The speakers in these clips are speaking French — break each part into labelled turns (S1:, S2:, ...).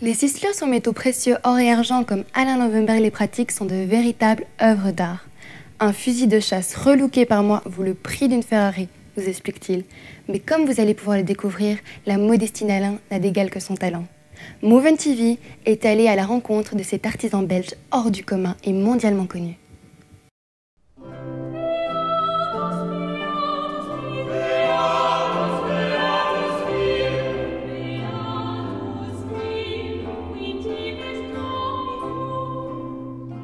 S1: Les ciselures sur métaux précieux or et argent comme Alain Lovenberg les pratique sont de véritables œuvres d'art. Un fusil de chasse relooké par moi vaut le prix d'une Ferrari, vous explique-t-il. Mais comme vous allez pouvoir le découvrir, la modestie d'Alain n'a d'égal que son talent. Mouven TV est allé à la rencontre de cet artisan belge hors du commun et mondialement connu.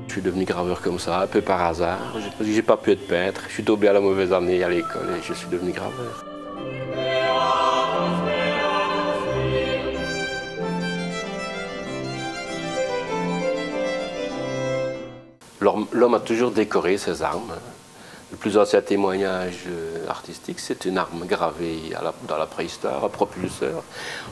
S2: Je suis devenu graveur comme ça, un peu par hasard. J'ai pas pu être peintre. Je suis tombé à la mauvaise année à l'école et je suis devenu graveur. L'homme a toujours décoré ses armes. Le plus ancien témoignage artistique, c'est une arme gravée dans la préhistoire, un propulseur.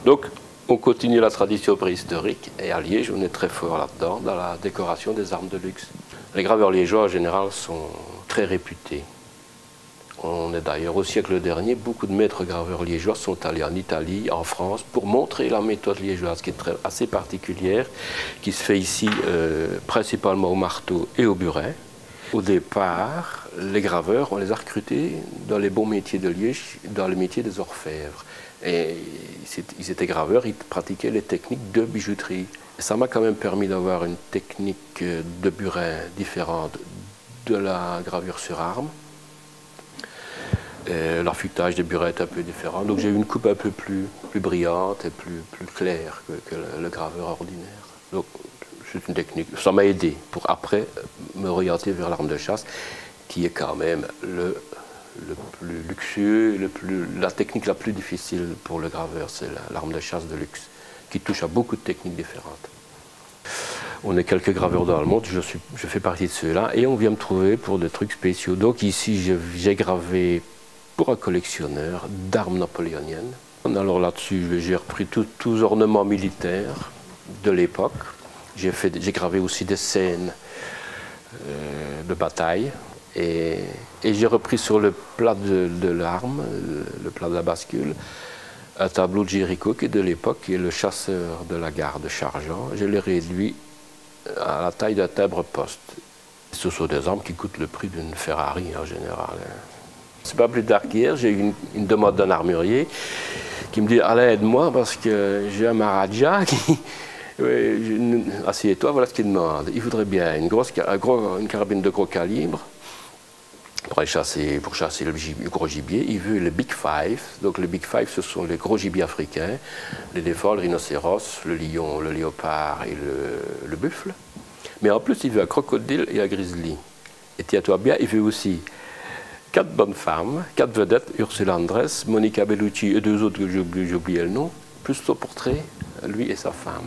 S2: Donc, on continue la tradition préhistorique et à Liège, on est très fort là-dedans, dans la décoration des armes de luxe. Les graveurs liégeois, en général, sont très réputés. On est d'ailleurs au siècle dernier, beaucoup de maîtres graveurs liégeois sont allés en Italie, en France, pour montrer la méthode liégeoise, qui est assez particulière, qui se fait ici principalement au marteau et au burin. Au départ, les graveurs, on les a recrutés dans les bons métiers de Liège, dans le métier des orfèvres. Et ils étaient graveurs, ils pratiquaient les techniques de bijouterie. Et ça m'a quand même permis d'avoir une technique de burin différente de la gravure sur arme. L'affûtage des burins est un peu différent, donc j'ai eu une coupe un peu plus brillante et plus claire que le graveur ordinaire. Donc c'est une technique, ça m'a aidé pour après me orienter vers l'arme de chasse, qui est quand même le plus luxueux, la technique la plus difficile pour le graveur, c'est l'arme de chasse de luxe, qui touche à beaucoup de techniques différentes. On est quelques graveurs dans le monde, je fais partie de ceux-là, et on vient me trouver pour des trucs spéciaux. Donc ici, j'ai gravé pour un collectionneur d'armes napoléoniennes. Alors là-dessus, j'ai repris tous ornements militaires de l'époque. J'ai gravé aussi des scènes de bataille. Et j'ai repris sur le plat de l'arme, le plat de la bascule, un tableau de Géricault qui est de l'époque, qui est le chasseur de la garde chargeant. Je l'ai réduit à la taille d'un timbre-poste. Ce sont des armes qui coûtent le prix d'une Ferrari en général. C'est pas plus tard qu'hier, j'ai eu une demande d'un armurier qui me dit « Allez, aide-moi parce que j'ai un Maharaja qui... Oui, assieds-toi, voilà ce qu'il demande. Il voudrait bien une carabine de gros calibre pour chasser le gros gibier. Il veut le Big Five. Donc le Big Five, ce sont les gros gibiers africains, l'éléphant, le rhinocéros, le lion, le léopard et le buffle. Mais en plus, il veut un crocodile et un grizzly. Et tiens-toi bien, il veut aussi 4 bonnes femmes, 4 vedettes, Ursula Andress, Monica Bellucci et 2 autres que j'ai oublié le nom, plus son portrait, lui et sa femme.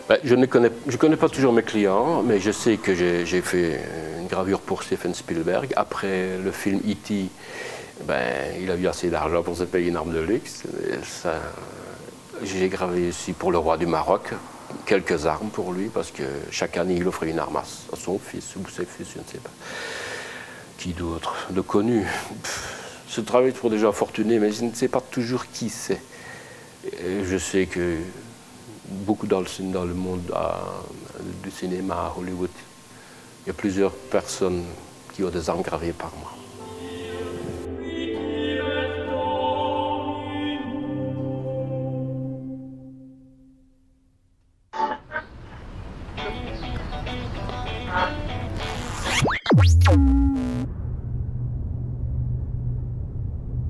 S2: Ben, je ne connais pas toujours mes clients, mais je sais que j'ai fait une gravure pour Steven Spielberg. Après le film E.T., ben, il a eu assez d'argent pour se payer une arme de luxe. J'ai gravé aussi pour le roi du Maroc quelques armes pour lui, parce que chaque année il offrait une arme à son fils ou ses fils, je ne sais pas. Qui d'autre de connu? Je travaille pour des gens fortunés, mais je ne sais pas toujours qui c'est. Je sais que beaucoup dans le monde du cinéma à Hollywood, il y a plusieurs personnes qui ont des armes gravées par moi.